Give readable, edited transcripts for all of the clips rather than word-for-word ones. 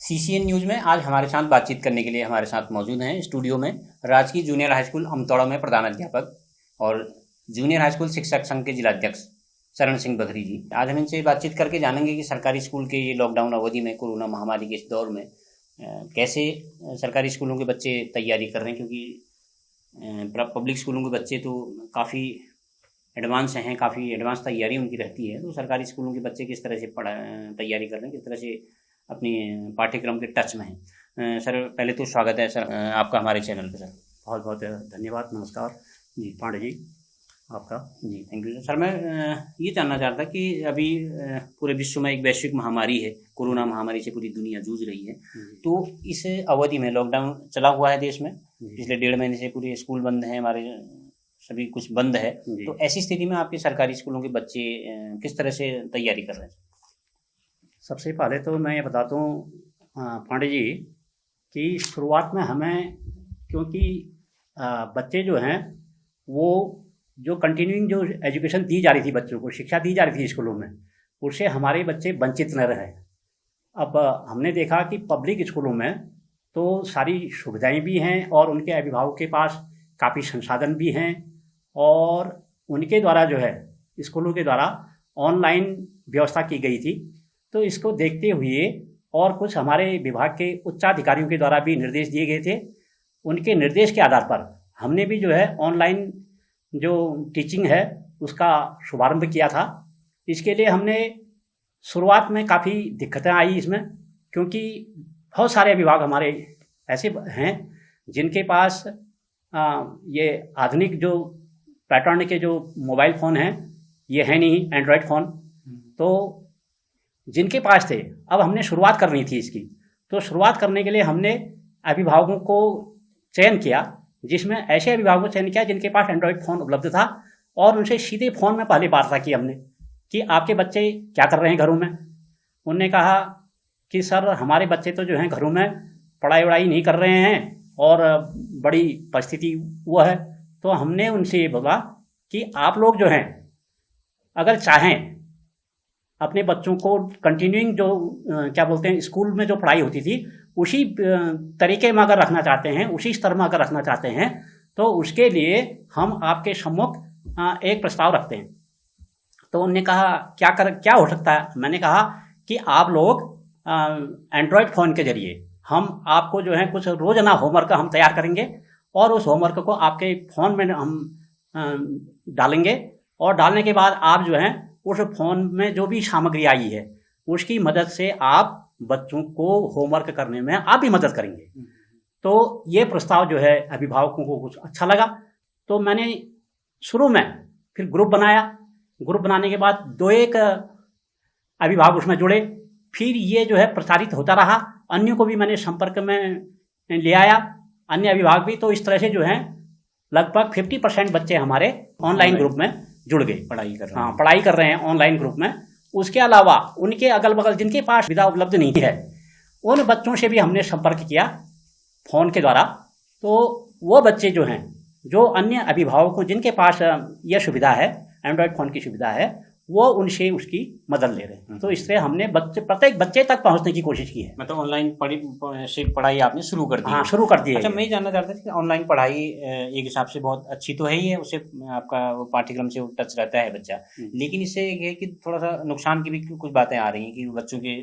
CCN news में आज हमारे साथ बातचीत करने के लिए हमारे साथ मौजूद हैं स्टूडियो में राजकीय जूनियर हाई स्कूल अमतौड़ा में प्रधानाध्यापक और जूनियर हाई स्कूल शिक्षक संघ के जिलाध्यक्ष शरण सिंह बघरी जी। आज हम इनसे बातचीत करके जानेंगे कि सरकारी स्कूल के ये लॉकडाउन अवधि में कोरोना महामारी के इस दौर में कैसे सरकारी स्कूलों के बच्चे तैयारी कर रहे हैं, क्योंकि पब्लिक स्कूलों के बच्चे तो काफ़ी एडवांस हैं, काफ़ी एडवांस तैयारी उनकी रहती है। तो सरकारी स्कूलों के बच्चे किस तरह से तैयारी कर रहे हैं, किस तरह से अपनी पाठ्यक्रम के टच में हैं। सर पहले तो स्वागत है सर आपका हमारे चैनल पे। सर बहुत बहुत धन्यवाद, नमस्कार जी पांडे जी आपका। जी थैंक यू सर। मैं ये जानना चाहता कि अभी पूरे विश्व में एक वैश्विक महामारी है, कोरोना महामारी से पूरी दुनिया जूझ रही है। तो इस अवधि में लॉकडाउन चला हुआ है देश में, पिछले 1.5 महीने से पूरे स्कूल बंद हैं, हमारे सभी कुछ बंद है। तो ऐसी स्थिति में आपके सरकारी स्कूलों के बच्चे किस तरह से तैयारी कर रहे हैं? सबसे पहले तो मैं ये बताता हूँ पांडे जी कि शुरुआत में हमें, क्योंकि बच्चे जो हैं वो जो कंटिन्यूइंग जो एजुकेशन दी जा रही थी, बच्चों को शिक्षा दी जा रही थी स्कूलों में, उससे हमारे बच्चे वंचित न रहे। अब हमने देखा कि पब्लिक स्कूलों में तो सारी सुविधाएं भी हैं और उनके अभिभावकों के पास काफ़ी संसाधन भी हैं और उनके द्वारा जो है स्कूलों के द्वारा ऑनलाइन व्यवस्था की गई थी। तो इसको देखते हुए और कुछ हमारे विभाग के उच्चाधिकारियों के द्वारा भी निर्देश दिए गए थे। उनके निर्देश के आधार पर हमने भी जो है ऑनलाइन जो टीचिंग है उसका शुभारंभ किया था। इसके लिए हमने शुरुआत में काफ़ी दिक्कतें आई इसमें, क्योंकि बहुत सारे विभाग हमारे ऐसे हैं जिनके पास ये आधुनिक जो पैटर्न के जो मोबाइल फ़ोन हैं ये है नहीं, एंड्रॉयड फ़ोन। तो जिनके पास थे, अब हमने शुरुआत करनी थी इसकी, तो शुरुआत करने के लिए हमने अभिभावकों को चयन किया, जिसमें ऐसे अभिभावकों को चयन किया जिनके पास एंड्रॉयड फ़ोन उपलब्ध था और उनसे सीधे फ़ोन में पहले वार्ता की हमने कि आपके बच्चे क्या कर रहे हैं घरों में। उनने कहा कि सर हमारे बच्चे तो जो हैं घरों में पढ़ाई वढ़ाई नहीं कर रहे हैं और बड़ी परिस्थिति वो है। तो हमने उनसे ये बोला कि आप लोग जो हैं अगर चाहें अपने बच्चों को कंटिन्यूइंग जो क्या बोलते हैं स्कूल में जो पढ़ाई होती थी उसी तरीके में अगर रखना चाहते हैं, उसी स्तर में अगर रखना चाहते हैं, तो उसके लिए हम आपके सम्मुख एक प्रस्ताव रखते हैं। तो उन्होंने कहा क्या हो सकता है। मैंने कहा कि आप लोग एंड्रॉयड फ़ोन के जरिए हम आपको जो है कुछ रोज़ाना होमवर्क हम तैयार करेंगे और उस होमवर्क को आपके फ़ोन में हम डालेंगे और डालने के बाद आप जो हैं उस फ़ोन में जो भी सामग्री आई है उसकी मदद से आप बच्चों को होमवर्क करने में आप भी मदद करेंगे। तो ये प्रस्ताव जो है अभिभावकों को कुछ अच्छा लगा। तो मैंने शुरू में फिर ग्रुप बनाया। ग्रुप बनाने के बाद 2-1 अभिभावक उसमें जुड़े, फिर ये जो है प्रचारित होता रहा। अन्यों को भी मैंने संपर्क में ले आया, अन्य अभिभावक भी। तो इस तरह से जो है लगभग 50% बच्चे हमारे ऑनलाइन ग्रुप में जुड़ गए, पढ़ाई कर रहे हैं ऑनलाइन ग्रुप में। उसके अलावा उनके अगल बगल जिनके पास सुविधा उपलब्ध नहीं है उन बच्चों से भी हमने संपर्क किया फ़ोन के द्वारा। तो वो बच्चे जो हैं, जो अन्य अभिभावकों जिनके पास यह सुविधा है, एंड्रॉयड फ़ोन की सुविधा है, वो उनसे उसकी मदद ले रहे हैं। तो इससे हमने प्रत्येक बच्चे तक पहुंचने की कोशिश की है। मतलब ऑनलाइन पढ़ाई आपने शुरू कर दी? हाँ, शुरू कर दी है। अच्छा, मैं ये जानना चाहता था कि ऑनलाइन पढ़ाई एक हिसाब से बहुत अच्छी तो है ही है, उससे आपका पाठ्यक्रम से टच रहता है बच्चा, लेकिन इससे ये है कि थोड़ा सा नुकसान की भी कुछ बातें आ रही हैं कि बच्चों के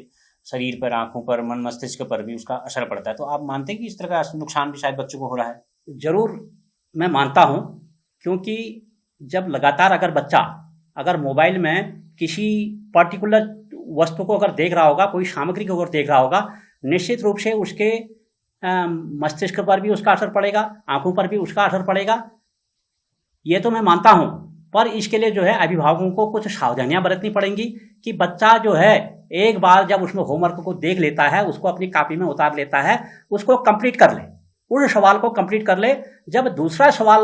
शरीर पर, आँखों पर, मन मस्तिष्क पर भी उसका असर पड़ता है। तो आप मानते हैं कि इस तरह का नुकसान भी शायद बच्चों को हो रहा है? ज़रूर मैं मानता हूँ, क्योंकि जब लगातार अगर बच्चा अगर मोबाइल में किसी पर्टिकुलर वस्तु को अगर देख रहा होगा, कोई सामग्री को अगर देख रहा होगा, निश्चित रूप से उसके मस्तिष्क पर भी उसका असर पड़ेगा, आंखों पर भी उसका असर पड़ेगा। ये तो मैं मानता हूँ, पर इसके लिए जो है अभिभावकों को कुछ सावधानियां बरतनी पड़ेंगी कि बच्चा जो है एक बार जब उसमें होमवर्क को देख लेता है, उसको अपनी कॉपी में उतार लेता है, उसको कंप्लीट कर ले, उस सवाल को कंप्लीट कर ले। जब दूसरा सवाल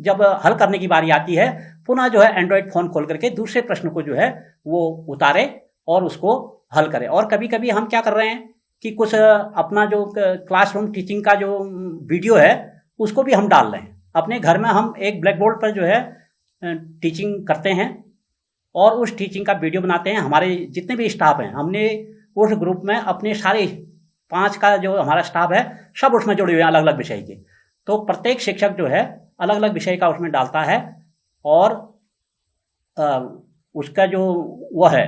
जब हल करने की बारी आती है, पुनः जो है एंड्रॉयड फ़ोन खोल करके दूसरे प्रश्न को जो है वो उतारे और उसको हल करे। और कभी कभी हम क्या कर रहे हैं कि कुछ अपना जो क्लासरूम टीचिंग का जो वीडियो है उसको भी हम डाल रहे हैं अपने घर में। हम एक ब्लैक बोर्ड पर जो है टीचिंग करते हैं और उस टीचिंग का वीडियो बनाते हैं। हमारे जितने भी स्टाफ हैं, हमने उस ग्रुप में अपने सारे 5 का जो हमारा स्टाफ है सब उसमें जुड़े हुए हैं अलग अलग विषय के। तो प्रत्येक शिक्षक जो है अलग अलग विषय का उसमें डालता है और उसका जो वो है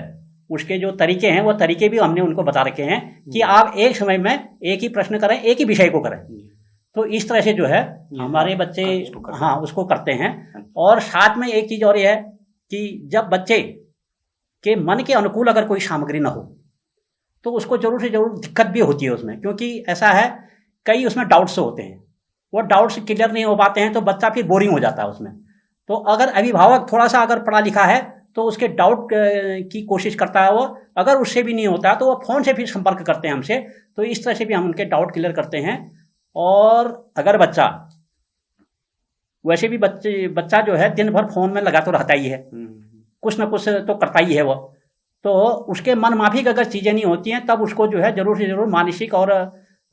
उसके जो तरीके हैं वो तरीके भी हमने उनको बता रखे हैं कि आप एक समय में एक ही प्रश्न करें, एक ही विषय को करें। तो इस तरह से जो है हमारे बच्चे उसको करते हैं। और साथ में एक चीज़ और ये है कि जब बच्चे के मन के अनुकूल अगर कोई सामग्री ना हो तो उसको जरूर से जरूर दिक्कत भी होती है उसमें, क्योंकि ऐसा है कई उसमें डाउट्स होते हैं, वो डाउट्स क्लियर नहीं हो पाते हैं तो बच्चा फिर बोरिंग हो जाता है उसमें। तो अगर अभिभावक थोड़ा सा अगर पढ़ा लिखा है तो उसके डाउट की कोशिश करता है वो, अगर उससे भी नहीं होता तो वो फ़ोन से फिर संपर्क करते हैं हमसे। तो इस तरह से भी हम उनके डाउट क्लियर करते हैं। और अगर बच्चा वैसे भी बच्चा जो है दिन भर फ़ोन में लगा तो रहता ही है, कुछ ना कुछ तो करता ही है वो, तो उसके मन माफिक अगर चीज़ें नहीं होती हैं तब उसको जो है जरूर से जरूर मानसिक और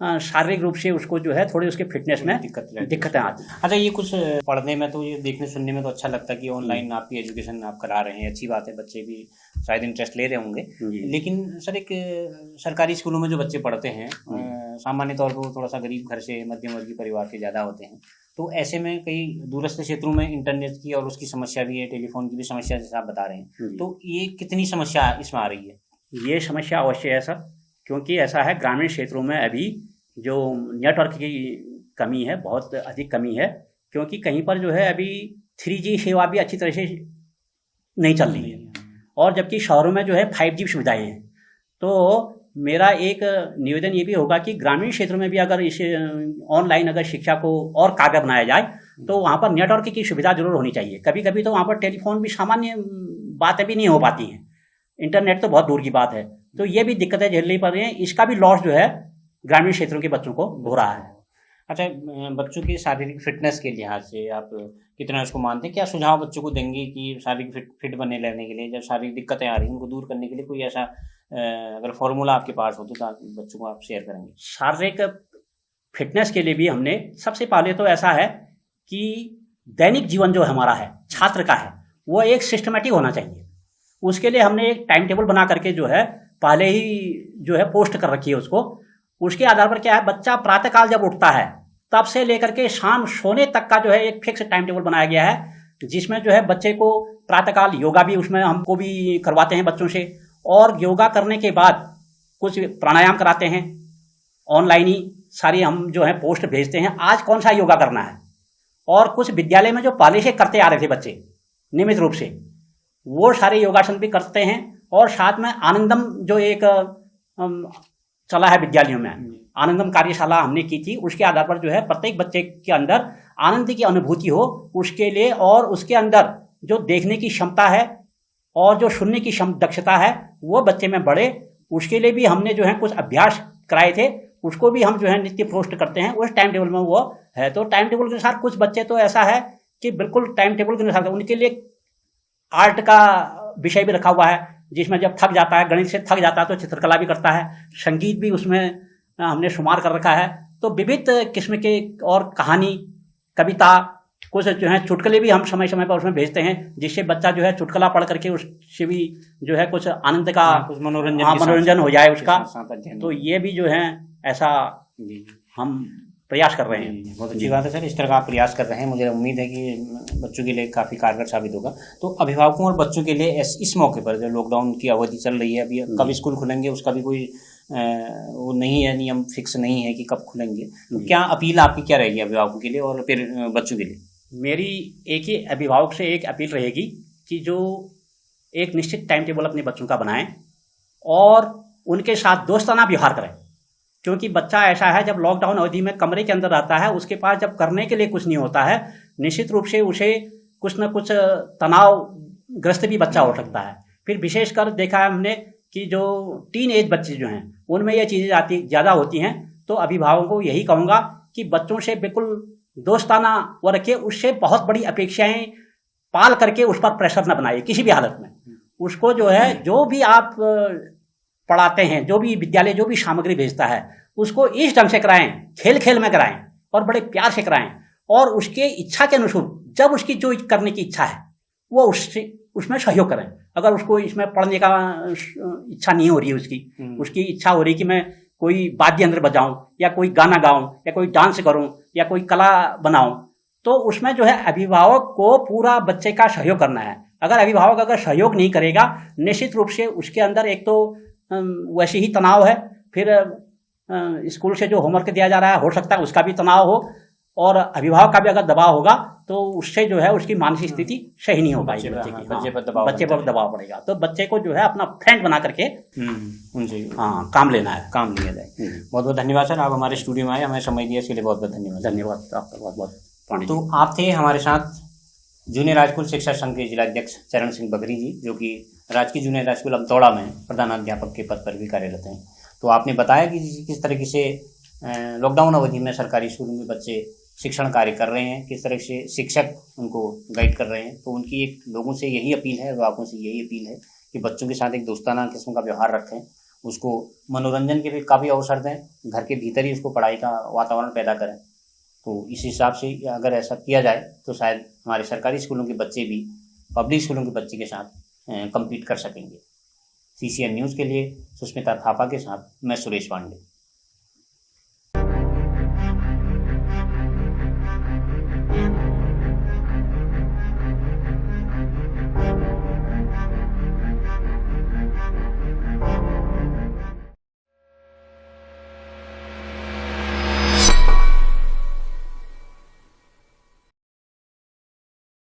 शारीरिक रूप से उसको जो है थोड़ी उसके फिटनेस में दिक्कतें आती हैं। अच्छा, ये कुछ पढ़ने में तो ये देखने सुनने में तो अच्छा लगता है कि ऑनलाइन आपकी एजुकेशन आप करा रहे हैं, अच्छी बात है, बच्चे भी शायद इंटरेस्ट ले रहे होंगे। लेकिन सर एक सरकारी स्कूलों में जो बच्चे पढ़ते हैं सामान्य तौर पर थोड़ा सा गरीब घर से मध्यम वर्गीय परिवार के ज़्यादा होते हैं, तो ऐसे में कई दूरस्थ क्षेत्रों में इंटरनेट की और उसकी समस्या भी है, टेलीफोन की भी समस्या जैसे आप बता रहे हैं, तो ये कितनी समस्या इसमें आ रही है? ये समस्या अवश्य है सर, क्योंकि ऐसा है ग्रामीण क्षेत्रों में अभी जो नेटवर्क की कमी है, बहुत अधिक कमी है, क्योंकि कहीं पर जो है अभी 3G सेवा भी अच्छी तरह से नहीं चल रही है, और जबकि शहरों में जो है 5G सुविधाएं हैं। तो मेरा एक निवेदन ये भी होगा कि ग्रामीण क्षेत्रों में भी अगर इस ऑनलाइन अगर शिक्षा को और कारगर बनाया जाए तो वहाँ पर नेटवर्क की सुविधा जरूर होनी चाहिए। कभी कभी तो वहाँ पर टेलीफोन भी सामान्य बातें भी नहीं हो पाती हैं, इंटरनेट तो बहुत दूर की बात है। तो ये भी दिक्कतें झेलनी पड़ रही हैं, इसका भी लॉस जो है ग्रामीण क्षेत्रों के बच्चों को हो रहा है। अच्छा, बच्चों की शारीरिक फिटनेस के लिहाज से आप कितना उसको मानते हैं? क्या सुझाव बच्चों को देंगे कि शारीरिक फिट बने रहने के लिए, जब शारीरिक दिक्कतें आ रही हैं उनको दूर करने के लिए कोई ऐसा अगर फॉर्मूला आपके पास हो तो बच्चों को आप शेयर करेंगे? शारीरिक फिटनेस के लिए भी हमने सबसे पहले तो ऐसा है कि दैनिक जीवन जो हमारा है छात्र का है वो एक सिस्टमेटिक होना चाहिए। उसके लिए हमने एक टाइम टेबल बना करके जो है पहले ही जो है पोस्ट कर रखी है उसको। उसके आधार पर क्या है, बच्चा प्रातःकाल जब उठता है तब से लेकर के शाम सोने तक का जो है एक फिक्स टाइम टेबल बनाया गया है, जिसमें जो है बच्चे को प्रातःकाल योगा भी उसमें हमको भी करवाते हैं बच्चों से, और योगा करने के बाद कुछ प्राणायाम कराते हैं, ऑनलाइन ही सारी हम जो है पोस्ट भेजते हैं आज कौन सा योगा करना है। और कुछ विद्यालय में जो पहले से करते आ रहे थे बच्चे नियमित रूप से, वो सारे योगासन भी करते हैं। और साथ में आनंदम जो एक चला है विद्यालयों में, आनंदम कार्यशाला हमने की थी, उसके आधार पर जो है प्रत्येक बच्चे के अंदर आनंद की अनुभूति हो उसके लिए, और उसके अंदर जो देखने की क्षमता है और जो सुनने की दक्षता है वो बच्चे में बढ़े, उसके लिए भी हमने जो है कुछ अभ्यास कराए थे, उसको भी हम जो है नित्य पोस्ट करते हैं। उस टाइम टेबल में वो है, तो टाइम टेबल के अनुसार कुछ बच्चे तो ऐसा है कि बिल्कुल टाइम टेबल के अनुसार उनके लिए आर्ट का विषय भी रखा हुआ है, जिसमें जब थक जाता है, गणित से थक जाता है तो चित्रकला भी करता है, संगीत भी उसमें हमने शुमार कर रखा है। तो विविध किस्म के और कहानी, कविता, कुछ जो है चुटकुले भी हम समय समय पर उसमें भेजते हैं, जिससे बच्चा जो है चुटकुला पढ़ करके उससे भी जो है कुछ आनंद का कुछ मनोरंजन हो जाए उसका। तो ये भी जो है ऐसा हम प्रयास कर रहे हैं। बहुत अच्छी बात है सर, इस तरह का आप प्रयास कर रहे हैं, मुझे उम्मीद है कि बच्चों के लिए काफ़ी कारगर साबित होगा। तो अभिभावकों और बच्चों के लिए इस मौके पर जो लॉकडाउन की अवधि चल रही है, अभी कब स्कूल खुलेंगे उसका भी कोई वो नहीं है, नियम फिक्स नहीं है कि कब खुलेंगे, तो क्या अपील आपकी क्या रहेगी अभिभावकों के लिए और फिर बच्चों के लिए? मेरी एक ही अभिभावक से एक अपील रहेगी कि जो एक निश्चित टाइम टेबल अपने बच्चों का बनाएं और उनके साथ दोस्ताना व्यवहार करें, क्योंकि बच्चा ऐसा है जब लॉकडाउन अवधि में कमरे के अंदर रहता है, उसके पास जब करने के लिए कुछ नहीं होता है, निश्चित रूप से उसे कुछ न कुछ तनावग्रस्त भी बच्चा हो सकता है। फिर विशेषकर देखा है हमने कि जो टीन एज बच्चे जो हैं उनमें ये चीज़ें ज़्यादा होती हैं। तो अभिभावकों को यही कहूँगा कि बच्चों से बिल्कुल दोस्ताना वो रखिए, उससे बहुत बड़ी अपेक्षाएं पाल करके उस पर प्रेशर न बनाइए किसी भी हालत में। उसको जो है जो भी आप पढ़ाते हैं, जो भी विद्यालय जो भी सामग्री भेजता है, उसको इस ढंग से कराएं, खेल खेल में कराएं और बड़े प्यार से कराएं, और उसके इच्छा के अनुसार जब उसकी जो करने की इच्छा है वो उसमें सहयोग करें। अगर उसको इसमें पढ़ने का इच्छा नहीं हो रही है, उसकी इच्छा हो रही कि मैं कोई वाद्य यंत्र बजाऊं या कोई गाना गाऊं या कोई डांस करूं या कोई कला बनाऊं, तो उसमें जो है अभिभावक को पूरा बच्चे का सहयोग करना है। अगर अभिभावक अगर सहयोग नहीं करेगा, निश्चित रूप से उसके अंदर एक तो वैसे ही तनाव है, फिर स्कूल से जो होमवर्क दिया जा रहा है हो सकता है उसका भी तनाव हो, और अभिभावक का भी अगर दबाव होगा तो उससे जो है उसकी मानसिक स्थिति सही नहीं हो पाएगी बच्चे की। बच्चे पर दबाव पड़ेगा, तो बच्चे को जो है अपना फ्रेंड बना करके उनसे काम लेना है, काम लिया जाए। बहुत बहुत धन्यवाद सर, आप हमारे स्टूडियो में आए, हमें समय दिया, इसके लिए बहुत बहुत धन्यवाद। धन्यवाद आपका बहुत बहुत। तो आप थे हमारे साथ जूनियर हाई स्कूल शिक्षक संघ के जिलाध्यक्ष चरण सिंह बघरी जी, जो कि राजकीय जूनियर हाई स्कूल अमतौड़ा में प्रधानाध्यापक के पद पर भी कार्यरत हैं। तो आपने बताया कि किस तरीके से लॉकडाउन अवधि में सरकारी स्कूलों में बच्चे शिक्षण कार्य कर रहे हैं, किस तरह से शिक्षक उनको गाइड कर रहे हैं। तो उनकी एक लोगों से यही अपील है, अभिभावकों से यही अपील है कि बच्चों के साथ एक दोस्ताना किस्म का व्यवहार रखें, उसको मनोरंजन के भी काफ़ी अवसर दें, घर के भीतर ही उसको पढ़ाई का वातावरण पैदा करें। तो इस हिसाब से अगर ऐसा किया जाए तो शायद हमारे सरकारी स्कूलों के बच्चे भी पब्लिक स्कूलों के बच्चे के साथ कम्पीट कर सकेंगे। CCN न्यूज़ के लिए सुष्मिता थापा के साथ मैं सुरेश पांडे।